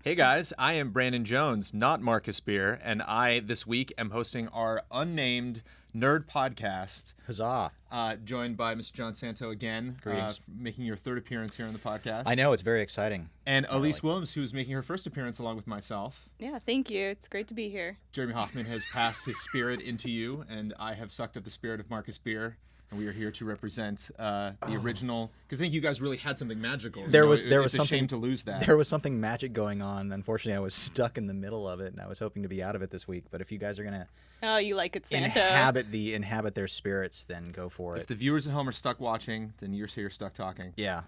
Hey guys, I am Brandon Jones, not Marcus Beer, and I this week am hosting our unnamed nerd podcast. Huzzah. Joined by Mr. John Santo again, Greetings. making your third appearance here on the podcast. I know, it's very exciting. And Elise Williams, who's making her first appearance along with myself. Yeah, thank you. It's great to be here. Jeremy Hoffman has passed his spirit into you, and I have sucked up the spirit of Marcus Beer. And we are here to represent the original, because I think you guys really had something magical. There was it's something, a shame to lose that. There was something magic going on. Unfortunately, I was stuck in the middle of it, and I was hoping to be out of it this week. But if you guys are gonna you like it, Santa. inhabit their spirits, then go for it. If the viewers at home are stuck watching, then you're here stuck talking. Yeah.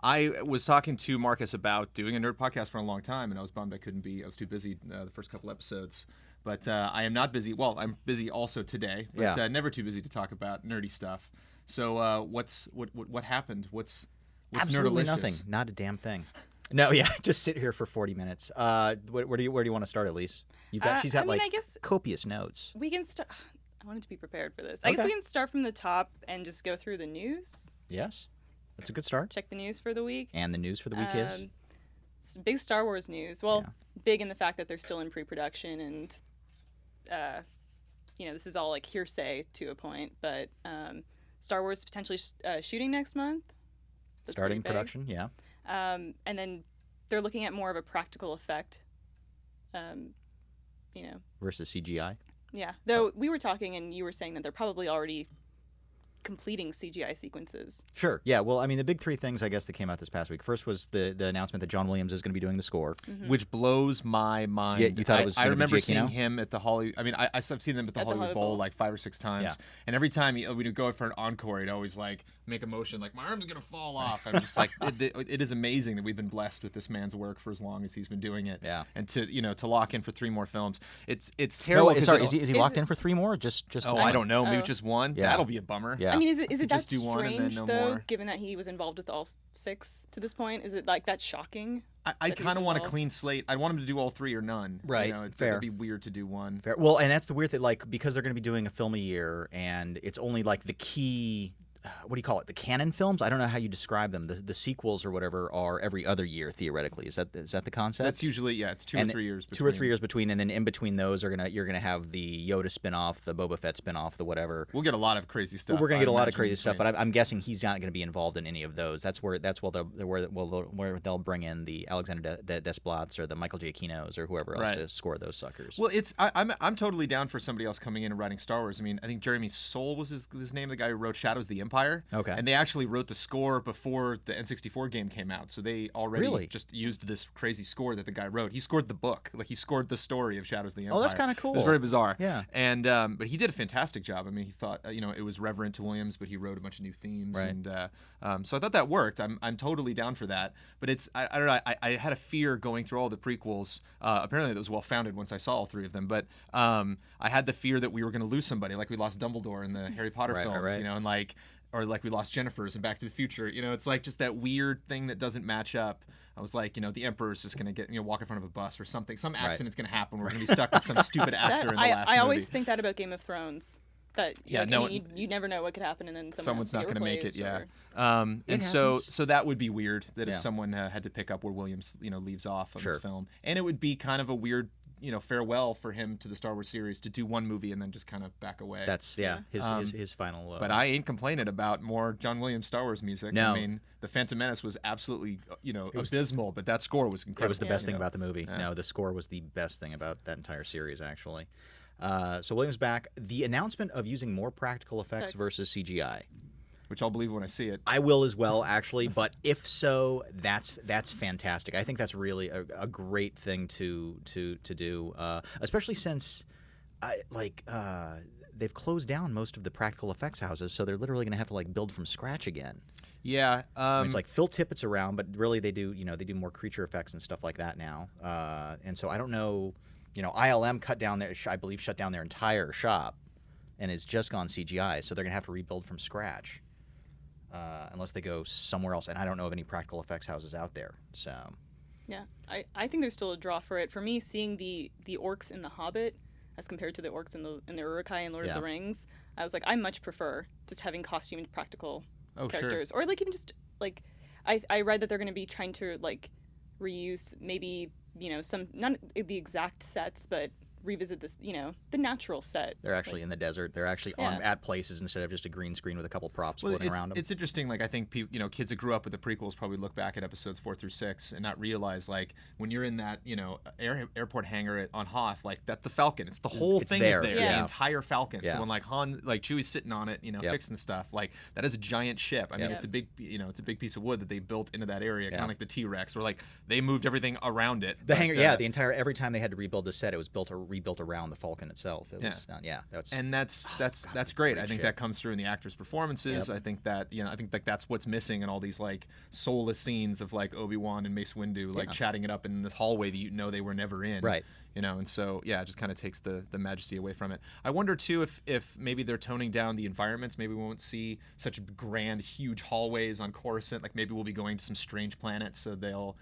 I was talking to Marcus about doing a nerd podcast for a long time, and I was bummed I couldn't be. I was too busy the first couple episodes. But I am not busy. Well, I'm busy also today, but never too busy to talk about nerdy stuff. So what happened? What's Absolutely nerdalicious? nothing. Not a damn thing. No, yeah, just sit here for 40 minutes. Where do you want to start, Elise? She's got I guess copious notes. we can start. I wanted to be prepared for this. I guess we can start from the top and just go through the news. Yes, that's a good start. Check the news for the week. And the news for the week is It's big Star Wars news. Well, big in the fact that they're still in pre-production and, this is all like hearsay to a point. But Star Wars potentially shooting next month. That's starting pretty big. production. Yeah. And then they're looking at more of a practical effect. Versus CGI. Yeah. Though we were talking and you were saying that they're probably already completing CGI sequences. Sure. Yeah. Well, I mean, the big three things I guess that came out this past week. First was the announcement that John Williams is going to be doing the score, Which blows my mind. Yeah, you thought it was I gonna be remember Jake seeing Eno? him at the Hollywood. I mean, I've seen them at the Hollywood Bowl like 5 or 6 times, Yeah. and every time we'd go out for an encore, he'd always like make a motion like my arm's gonna fall off. I'm just like, it is amazing that we've been blessed with this man's work for as long as he's been doing it. Yeah. And to lock in for 3 more films, it's terrible. No, 'cause sorry, it'll- is he locked in for 3 more? Or just Oh, one? I don't know. Maybe just one. Yeah. That'll be a bummer. Yeah. I mean, is it that just do one and then strange no though, more. given that he was involved with all 6 to this point? Is it like that shocking? I that he's kind of want a involved? clean slate. I want him to do all 3 or none. Right, fair. It'd be weird to do one. Fair. Well, and that's the weird thing, like, because they're going to be doing a film a year, and it's only like the key. What do you call it? The canon films? I don't know how you describe them. The sequels or whatever are every other year theoretically. Is that the concept? That's usually it's 2 or 3 years. 2 or 3 years between, and then in between those you're gonna have the Yoda spinoff, the Boba Fett spinoff, the whatever. We'll get a lot of crazy stuff. We're gonna get a lot of imagine, crazy stuff, between- but I'm guessing he's not gonna be involved in any of those. That's where they'll bring in the Alexander Desplat's or the Michael Giacchinos or whoever else Right. to score those suckers. Well, I'm totally down for somebody else coming in and writing Star Wars. I mean, I think Jeremy Soule was his name, the guy who wrote Shadows of the Empire. Okay. And they actually wrote the score before the N64 game came out, so they already Really? just used this crazy score that the guy wrote. He scored the book, like he scored the story of Shadows of the Empire. Oh, that's kinda cool. It was very bizarre. Yeah. And but he did a fantastic job. I mean, he thought it was reverent to Williams, but he wrote a bunch of new themes, Right. and so I thought that worked. I'm totally down for that. But I don't know. I had a fear going through all the prequels. Apparently, that was well founded once I saw all 3 of them. But I had the fear that we were going to lose somebody, like we lost Dumbledore in the Harry Potter films, right. and or like we lost Jennifer's in Back to the Future. It's like just that weird thing that doesn't match up. I was like, the Emperor's just going to get walk in front of a bus or something. Some accident's going to happen. We're going to be stuck with some stupid actor in the last movie. I always think that about Game of Thrones. That you never know what could happen, and then someone's not going to make it. Yeah. Or... And so that would be weird that Yeah. if someone had to pick up where Williams leaves off of Sure. his film, and it would be kind of a weird farewell for him to the Star Wars series to do one movie and then just kind of back away. That's his final. But I ain't complaining about more John Williams Star Wars music. No. I mean, The Phantom Menace was absolutely abysmal, but that score was incredible. It was the best thing you know. about the movie. Yeah. No, the score was the best thing about that entire series, actually. So Williams back. The announcement of using more practical effects versus CGI. Which I'll believe when I see it. I will as well, actually. But if so, that's fantastic. I think that's really a great thing to do, especially since they've closed down most of the practical effects houses, so they're literally going to have to build from scratch again. Yeah. It's like Phil Tippett's around, but really they do more creature effects and stuff like that now. And so I don't know. ILM I believe shut down their entire shop, and has just gone CGI. So they're going to have to rebuild from scratch. Unless they go somewhere else, and I don't know of any practical effects houses out there. So, yeah, I think there's still a draw for it. For me, seeing the orcs in The Hobbit as compared to the orcs in the Uruk-hai and Lord of the Rings, I was like, I much prefer just having costumed practical characters, or even just I read that they're going to be trying to reuse maybe some not the exact sets, but revisit this, the natural set. They're actually in the desert. They're actually at places instead of just a green screen with a couple props floating around them. It's interesting. Like I think kids that grew up with the prequels probably look back at episodes 4 through 6 and not realize like when you're in that airport hangar on Hoth, like that the Falcon. It's the whole thing there. is there. Yeah. The entire Falcon. Yeah. So when like Chewie's sitting on it, fixing stuff, like that is a giant ship. I mean, it's a big it's a big piece of wood that they built into that area, kind of like the T-Rex, where like they moved everything around it. The hangar, the entire every time they had to rebuild the set, it was rebuilt around the Falcon itself. It was, that's great. I think ship. that comes through in the actors' performances. I think that that's what's missing in all these like soulless scenes of like Obi-Wan and Mace Windu like chatting it up in this hallway that they were never in. Right. And so it just kind of takes the majesty away from it. I wonder too if maybe they're toning down the environments. Maybe we won't see such grand, huge hallways on Coruscant. Like maybe we'll be going to some strange planets, so they'll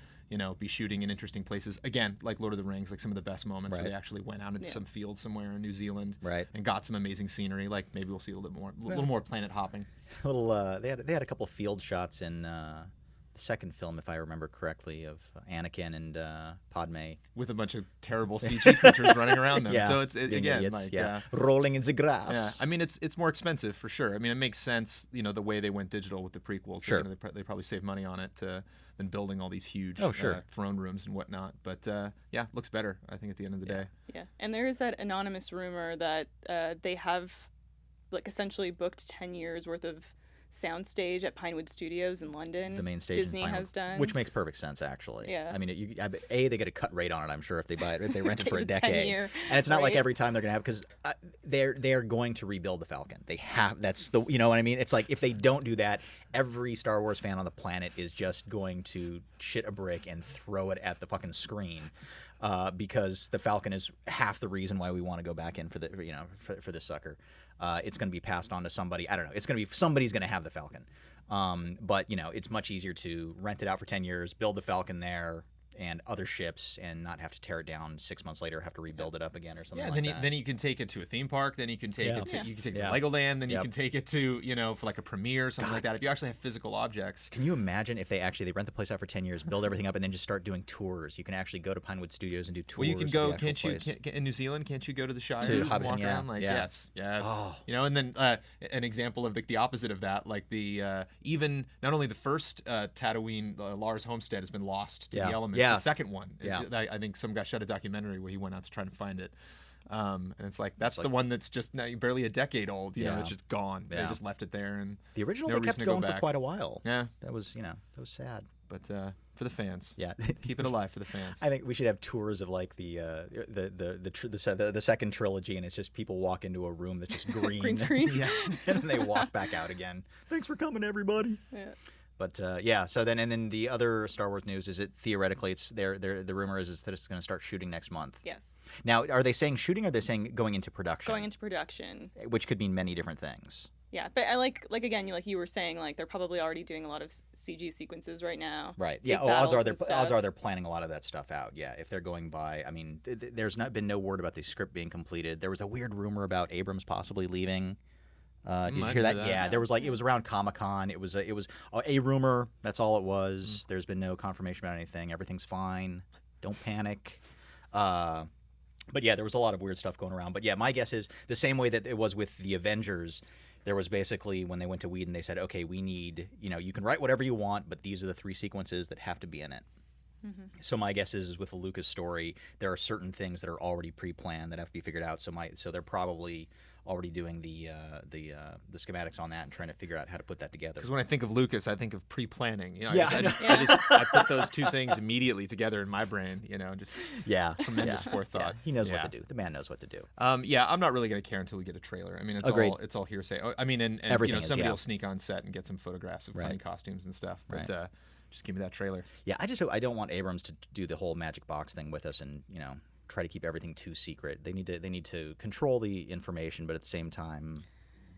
be shooting in interesting places. Again, like Lord of the Rings, like some of the best moments where they actually went out into some field somewhere in New Zealand and got some amazing scenery. Like maybe we'll see a little more planet hopping. They had a couple of field shots in the second film, if I remember correctly, of Anakin and Padme with a bunch of terrible CG creatures running around them. So it's again idiots, like rolling in the grass. I mean, it's more expensive for sure. I mean, it makes sense, the way they went digital with the prequels. Sure. They probably save money on it than building all these huge throne rooms and whatnot. But looks better, I think, at the end of the day. Yeah, and there is that anonymous rumor that they have like essentially booked 10 years worth of soundstage at Pinewood Studios in London. The main stage Disney in Pinewood, has done, which makes perfect sense actually. Yeah. I mean, they get a cut rate on it. I'm sure if they buy it, if they rent it for a decade. 10-year, and it's not like every time they're gonna have, because they're going to rebuild the Falcon. They have. That's the what I mean. It's like if they don't do that, every Star Wars fan on the planet is just going to shit a brick and throw it at the fucking screen. Because the Falcon is half the reason why we want to go back in for the for this sucker. It's going to be passed on to somebody. I don't know. It's going to be somebody's going to have the Falcon. But it's much easier to rent it out for 10 years, build the Falcon there and other ships, and not have to tear it down 6 months later, have to rebuild it up again or something like that. Then you can take it to a theme park. Then you can take it to Legoland. Then you can take it to for like a premiere or something like that. If you actually have physical objects. Can you imagine if they rent the place out for 10 years, build everything up, and then just start doing tours? You can actually go to Pinewood Studios and do tours. Well, you can go. Of the Can't you place. in New Zealand? Can't you go to the Shire to and Hobbiton, walk around? Like yes. Oh. And then an example of the opposite of that, like the even not only the first Tatooine Lars Homestead has been lost to the elements. The second one. Yeah. I think some guy shot a documentary where he went out to try and find it. And it's like that's the one that's just barely a decade old. It's just gone. They just left it there, and the original no they kept reason to going go for back. quite a while. Yeah, that was sad. But for the fans, keep it alive for the fans. I think we should have tours of like the second trilogy, and it's just people walk into a room that's just green, green screen, and then they walk back out again. Thanks for coming, everybody. Yeah. But so then the other Star Wars news is theoretically the rumor is that it's going to start shooting next month. Yes. Now, are they saying shooting, or are they saying going into production? Going into production. Which could mean many different things. Yeah, but I like again, like you were saying, like they're probably already doing a lot of CG sequences right now. Right. Yeah. Odds are they're planning a lot of that stuff out. Yeah. If they're going by, I mean, there's not been no word about the script being completed. There was a weird rumor about Abrams possibly leaving. Did you hear that? Yeah, there was it was around Comic-Con. It was a rumor. That's all it was. There's been no confirmation about anything. Everything's fine. Don't panic. But yeah, there was a lot of weird stuff going around. But yeah, my guess is the same way that it was with the Avengers. There was basically when they went to Whedon, they said, okay, we need you can write whatever you want, but these are the 3 sequences that have to be in it. Mm-hmm. So my guess is with the Lucas story, there are certain things that are already pre-planned that have to be figured out. So they're probably already doing the schematics on that and trying to figure out how to put that together. Because when I think of Lucas, I think of pre-planning. I put those two things immediately together in my brain. Just tremendous forethought. Yeah. He knows what to do. The man knows what to do. I'm not really going to care until we get a trailer. I mean, it's all hearsay. I mean, and somebody will sneak on set and get some photographs of funny costumes and stuff. But just give me that trailer. Yeah, I don't want Abrams to do the whole magic box thing with us and try to keep everything too secret. They need to control the information, but at the same time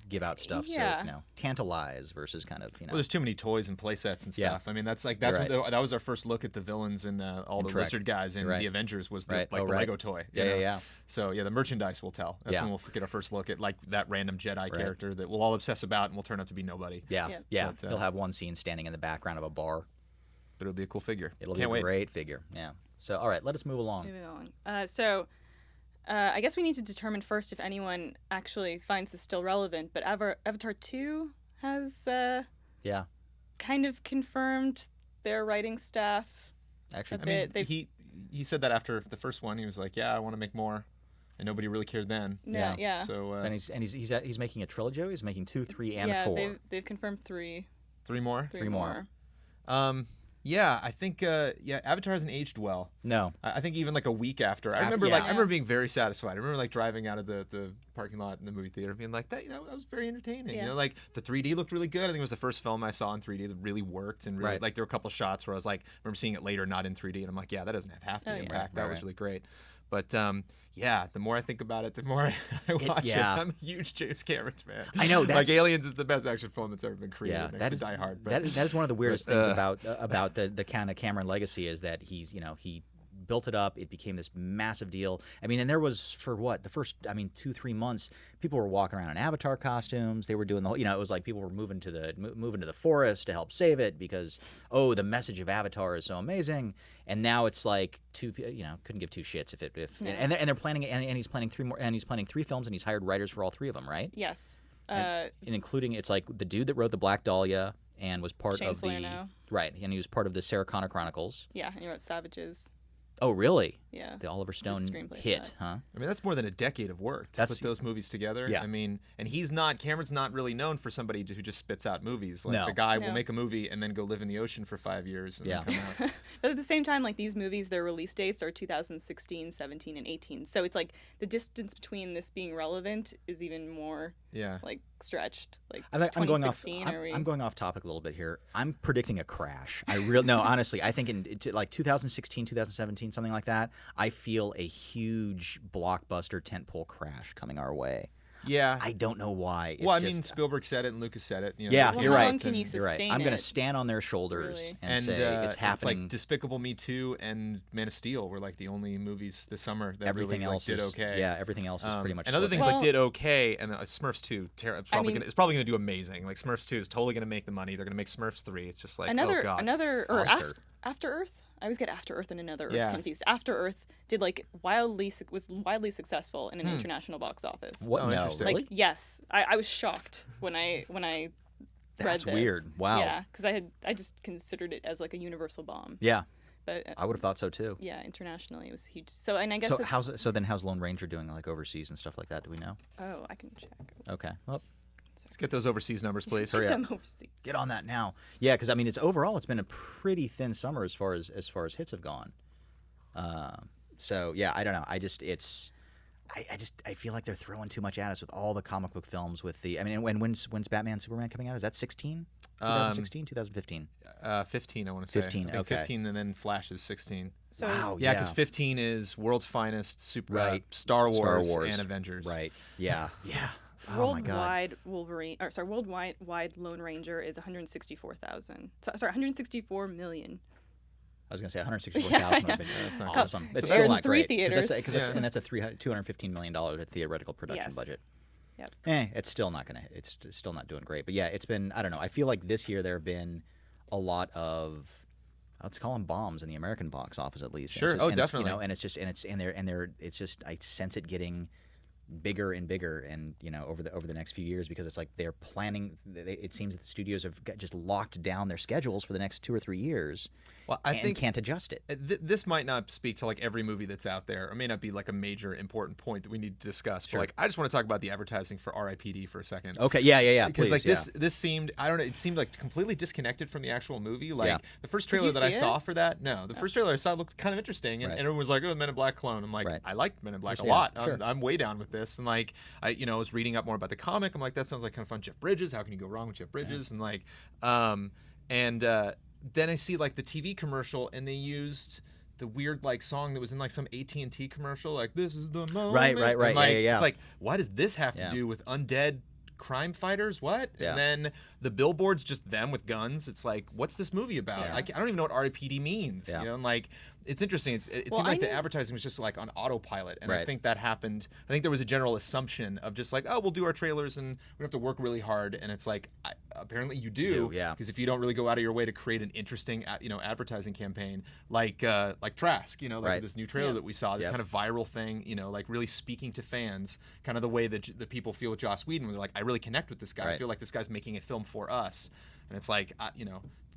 give out stuff. So tantalize versus kind of Well, there's too many toys and play sets and stuff. I mean, that's right. That was our first look at the villains and all the lizard guys in the Avengers was the Lego toy. Yeah. So the merchandise will tell. That's when we'll get our first look at like that random Jedi character that we'll all obsess about and will turn out to be nobody. Yeah. But, he'll have one scene standing in the background of a bar. But it'll be a cool figure. It'll be a great figure. Yeah. So, all right, let us move along. Moving on. I guess we need to determine first if anyone actually finds this still relevant. But Avatar 2 has Yeah, kind of confirmed their writing staff a actually, bit. He said that after the first one, he was like, "Yeah, I want to make more," and nobody really cared then. Yeah. So and he's making a trilogy. He's making 2, 3, and 4. They've confirmed three. three more. Three more. Yeah, I think Avatar hasn't aged well. No, I think even like a week after, I After- remember yeah. I remember being very satisfied. I remember like driving out of the parking lot in the movie theater, being like, that was very entertaining. Yeah. You know, like the 3D looked really good. I think it was the first film I saw in 3D that really worked, and really Right. like there were a couple shots where I was like, I remember seeing it later, not in 3D, and I'm like, yeah, that doesn't have half the Oh, yeah. impact. Right, That was right. really great. But yeah, the more I think about it, the more I watch yeah. it. I'm a huge James Cameron fan. I know, like that's- Aliens is the best action film that's ever been created. yeah, next that to is Die Hard. But, that is one of the weirdest but, things about the kind of Cameron legacy is that he built it up. It became this massive deal. I mean, and there was for what the first 2-3 months, people were walking around in Avatar costumes. They were doing the whole, it was like people were moving to the forest to help save it because the message of Avatar is so amazing. And now it's like couldn't give two shits if Yeah. and they're planning and he's planning 3 more, and he's planning 3 films, and he's hired writers for all 3 of them, right? Yes. And including it's like the dude that wrote the Black Dahlia and was part Shane of the Salerno. right, and he was part of the Sarah Connor Chronicles. Yeah, and he wrote Savages. Oh, really? Yeah. The Oliver Stone screenplay for hit, that. huh? I mean, that's more than a decade of work to That's- put those movies together. Yeah. I mean, and Cameron's not really known for somebody who just spits out movies. Like No. the guy will No. make a movie and then go live in the ocean for 5 years and Yeah. then come out. But at the same time, like these movies, their release dates are 2016, 17, and 18. So it's like the distance between this being relevant is even more Yeah. like stretched. Like I'm going off. 2016, are we? I'm going off topic a little bit here. I'm predicting a crash. No, honestly, I think in like 2016, 2017, something like that. I feel a huge blockbuster tentpole crash coming our way. Yeah. I don't know why. It's Well, I mean, just- Spielberg said it and Lucas said it. You know, Yeah, Well, you're how right. long can you You're right. sustain I'm going to it? stand on their shoulders Really? and say it's happening. like Despicable Me 2 and Man of Steel were like the only movies this summer that Everything really else did is okay. Yeah, everything else is pretty much. And other slipping. things Well- like did okay, and Smurfs 2 it's probably mean- gonna do amazing. Like Smurfs 2 is totally gonna make the money. They're gonna make Smurfs 3. It's just like oh god. Oscar. After Earth. I always get After Earth and Another Earth Yeah. confused. After Earth did like was wildly successful in an international box office. What? Oh, No, interesting. really? Like yes, I was shocked when I read That's this. weird. Wow. Yeah, because I just considered it as like a universal bomb. Yeah, But I would have thought so too. yeah, internationally it was huge. So and I guess So it's- how's Lone Ranger doing like overseas and stuff like that? Do we know? oh, I can check. Okay. Well, Let's get those overseas numbers, please. Hurry up. Them overseas. get on that now. Yeah, because I mean, it's been a pretty thin summer as far as hits have gone. So yeah, I don't know. I feel like they're throwing too much at us with all the comic book films. When's Batman Superman coming out? Is that 16? 2016, 2015? 15, I want to say. 15, I think okay. 15, and then Flash is 16. So Wow. Yeah, because 15 is World's Finest, Right. Star Wars, Wars. and Avengers. Right. Yeah. Yeah. Oh my God. Worldwide Lone Ranger is 164,000. Sorry, 164 million. I was going to say 164,000 would have been that's not awesome. good. It's So still there's not three great. theaters. And that's a $215 million theoretical production Yes. budget. Yep. It's still not gonna. It's still not doing great. But yeah, it's been. I don't know. I feel like this year there have been a lot of, let's call them bombs in the American box office at least. And Sure. it's just- Oh, and it's, definitely. and it's just and they're it's just I sense it getting bigger and bigger, and over the next few years, because it's like they're planning. It seems that the studios have just locked down their schedules for the next 2 or 3 years. Well, I and think can't adjust it. This might not speak to like every movie that's out there, or may not be like a major important point that we need to discuss. Sure. But like, I just want to talk about the advertising for R.I.P.D. for a second. Okay. Yeah. Because Please, like yeah. this seemed, I don't know, it seemed like completely disconnected from the actual movie. Like Yeah. the first Did trailer you that I see saw it? for that, no, the first trailer I saw looked kind of interesting, and, Right. and everyone was like, "Oh, Men in Black clone." I'm like, Right. I liked Men in Black a Yeah, lot. sure. I'm way down with this, and like I was reading up more about the comic. I'm like, that sounds like kind of fun. Jeff Bridges, how can you go wrong with Jeff Bridges? And like, then I see like the TV commercial, and they used the weird like song that was in like some AT&T commercial, like "This is the moment." Right. And, like, Yeah. It's like, why does this have to Yeah. do with undead crime fighters, what? Yeah. And then the billboards, just them with guns. It's like, what's this movie about? Yeah. I don't even know what RIPD means. Yeah. You know, and like, it's interesting. It Well, seemed like the knew- advertising was just like on autopilot, and I Right. think that happened. I think there was a general assumption of just like, oh, we'll do our trailers and we don't have to work really hard, and it's like, apparently you do. Yeah. Because if you don't really go out of your way to create an interesting, advertising campaign, like Trask, like Right. this new trailer that we saw, this Yep. kind of viral thing, like really speaking to fans, kind of the way that the people feel with Joss Whedon, where they're like, I really connect with this guy. I Right. feel like this guy's making a film for us, and it's like,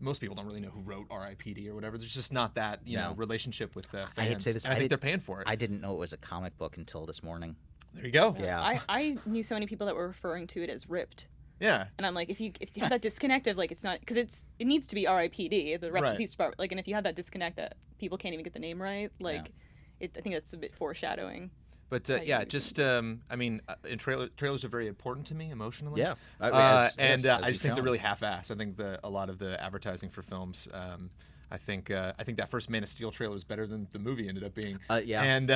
most people don't really know who wrote R.I.P.D. or whatever. There's just not that No. relationship with the fans. I hate to say this. And I think they're paying for it. I didn't know it was a comic book until this morning. There you go. Yeah. I knew so many people that were referring to it as ripped. Yeah. And I'm like, if you have that disconnect of like, it's not, because it needs to be R.I.P.D. the rest Right. of the piece, like, and if you have that disconnect that people can't even get the name right, like, I think that's a bit foreshadowing. But just in trailers are very important to me emotionally. Yeah. I As just you've think they're shown. really half-assed. I think a lot of the advertising for films. I think that first Man of Steel trailer is better than the movie ended up being. Yeah. And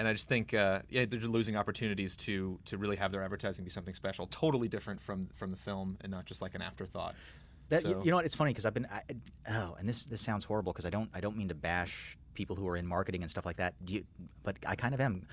I just think they're losing opportunities to really have their advertising be something special, totally different from the film and not just like an afterthought. That So- you know what? It's funny because and this sounds horrible because I don't mean to bash people who are in marketing and stuff like that. But I kind of am.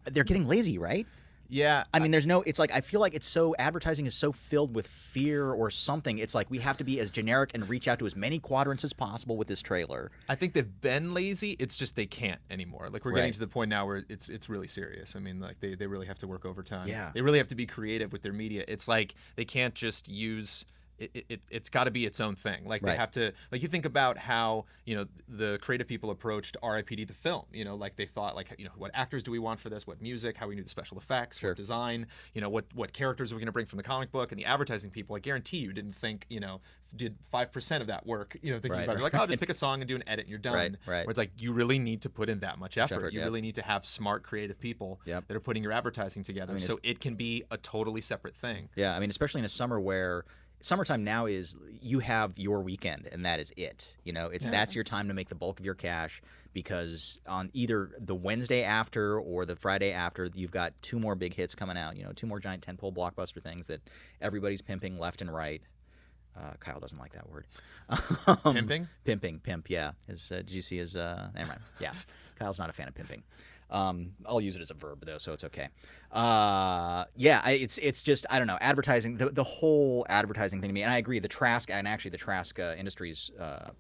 They're getting lazy, right? Yeah. I mean, it's like I feel like advertising is so filled with fear or something. It's like we have to be as generic and reach out to as many quadrants as possible with this trailer. I think they've been lazy. It's just they can't anymore. Like we're Right. getting to the point now where it's really serious. I mean, like they really have to work overtime. Yeah. They really have to be creative with their media. It's like they can't just use it's got to be its own thing. Like Right. they have to, like you think about how the creative people approached R.I.P.D. the film. Like they thought like what actors do we want for this? What music? How we do the special effects? Sure. What design? What characters are we going to bring from the comic book? And the advertising people, I guarantee you, didn't think did 5% of that work. Thinking Right. about it, you're like, oh, just pick a song and do an edit and you're done. Right. Where it's like you really need to put in that much effort. You yep. really need to have smart, creative people Yep. that are putting your advertising together, so it can be a totally separate thing. Yeah, I mean, especially in a summer where summertime now is you have your weekend and that is it. That's your time to make the bulk of your cash because on either the Wednesday after or the Friday after, you've got two more big hits coming out. 2 more giant tentpole blockbuster things that everybody's pimping left and right. Kyle doesn't like that word. Pimping? Pimp, yeah. Did you see his, never mind. Yeah, Kyle's not a fan of pimping. I'll use it as a verb though, so it's okay. It's just I don't know, advertising, the whole advertising thing to me, and I agree. The Trask Industries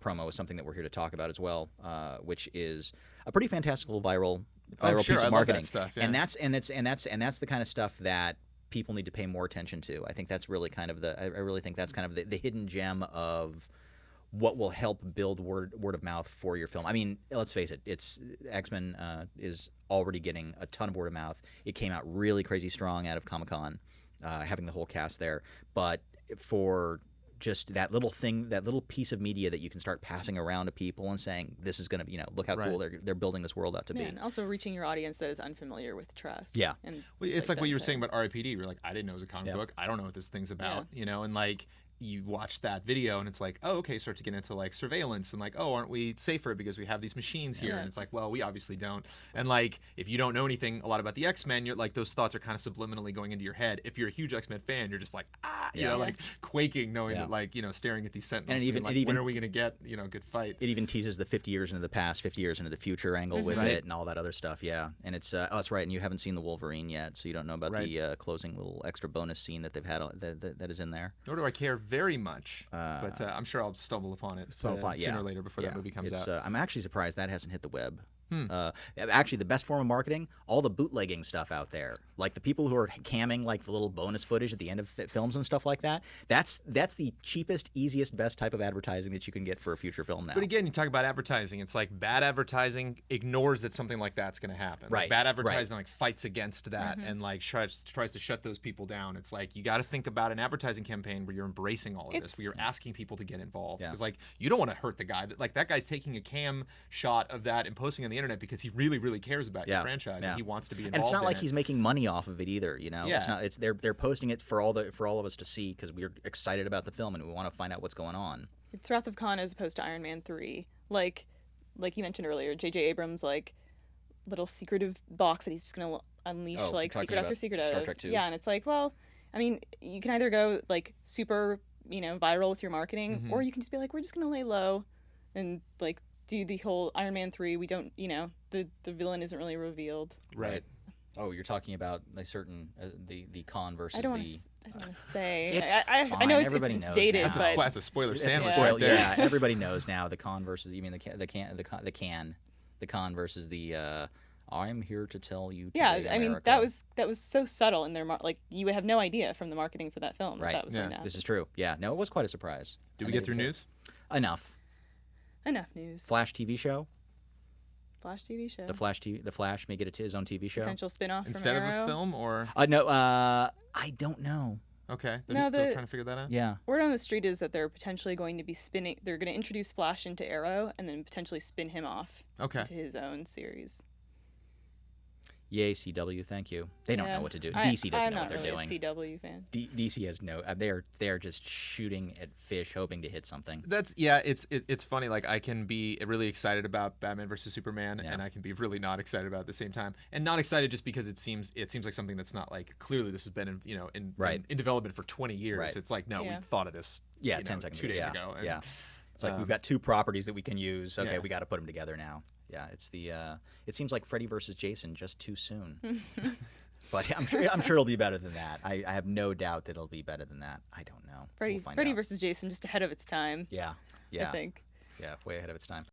promo is something that we're here to talk about as well, which is a pretty fantastical viral sure. piece I of love marketing. that stuff, yeah. And that's the kind of stuff that people need to pay more attention to. I think that's really kind of I really think that's kind of the hidden gem of what will help build word of mouth for your film. I mean, let's face it, it's X-Men is already getting a ton of word of mouth. It came out really crazy strong out of Comic-Con, having the whole cast there. But for just that little thing, that little piece of media that you can start passing around to people and saying, this is going to, look how cool they're building this world out to be. And also reaching your audience that is unfamiliar with Trask. Yeah. And It's like what them you were to- saying about R.I.P.D. You're like, I didn't know it was a comic book. I don't know what this thing's about, and like you watch that video and it's like, oh, okay, start to get into like surveillance and like, oh, aren't we safer because we have these machines here? Yeah. And it's like, well, we obviously don't. And like, if you don't know anything a lot about the X-Men, you're like, those thoughts are kind of subliminally going into your head. If you're a huge X-Men fan, you're just like, like quaking, knowing that like, staring at these sentinels. And when are we going to get, a good fight? It even teases the 50 years into the past, 50 years into the future angle with Right. it and all that other stuff. Yeah. And it's, that's right. And you haven't seen the Wolverine yet, so you don't know about the closing little extra bonus scene that they've had that is in there. Nor do I care very much. But I'm sure I'll stumble upon it sooner or later before that movie comes out. I'm actually surprised that hasn't hit the web. Actually, the best form of marketing, all the bootlegging stuff out there, like the people who are camming like the little bonus footage at the end of films and stuff like that. That's the cheapest, easiest, best type of advertising that you can get for a future film now. But again, you talk about advertising. It's like bad advertising ignores that something like that's going to happen. Right. Like bad advertising like fights against that and like tries to shut those people down. It's like you got to think about an advertising campaign where you're embracing all of this, where you're asking people to get involved. Because like you don't want to hurt the guy. That guy's taking a cam shot of that and posting on the internet because he really, really cares about your franchise and he wants to be involved. And it's not like in he's making money off of it either. Yeah. It's not. It's they're posting it for all of us to see because we're excited about the film and we want to find out what's going on. It's Wrath of Khan as opposed to Iron Man 3. Like you mentioned earlier, J.J. Abrams, like, little secretive box that he's just gonna unleash Oh, like talking secret after about secret out Star of. Trek 2? Yeah, and it's like, well, I mean, you can either go like super, viral with your marketing, or you can just be like, we're just gonna lay low, and like do the whole Iron Man 3. We don't, the villain isn't really revealed. Right. Oh, you're talking about a certain the Khan versus I don't the. want to say. It's I fine. know Everybody it's knows dated, now. but That's a spoiler It's sandwich a right spoil- there. Yeah, everybody knows now the Khan versus the Khan versus the. I'm here to tell you. yeah, Today, I mean America. that was so subtle in their like you would have no idea from the marketing for that film Right. that was going to Yeah. happen. This is true. Yeah. No, it was quite a surprise. Did we get through news? Enough. Enough news. Flash TV show. Flash TV show. The Flash may get his own TV show. Potential spin-off Instead from of Arrow. a film, or No. I don't know. okay, No, they're the- trying to figure that out. Yeah. Word on the street is that they're potentially going to be spinning. They're going to introduce Flash into Arrow and then potentially spin him off Okay. into his own series. Yay, CW. Thank you. They don't Yeah. know what to do. I- DC doesn't I'm know not what they're really doing. a CW fan. DC has no. They're just shooting at fish, hoping to hit something. It's funny. Like I can be really excited about Batman versus Superman, Yeah. and I can be really not excited about it at the same time. And not excited just because it seems like something that's not like clearly this has been in development for 20 years. Right. It's like no, Yeah. we thought of this. Yeah, 10 10 seconds 2 days yeah, ago. And, yeah. It's like we've got two properties that we can use. Okay, Yeah. we got to put them together now. Yeah, it's the. It seems like Freddy versus Jason just too soon. But I'm sure it'll be better than that. I have no doubt that it'll be better than that. I don't know. Freddy We'll find Freddy out. versus Jason just ahead of its time. Yeah, I yeah, think. yeah, way ahead of its time.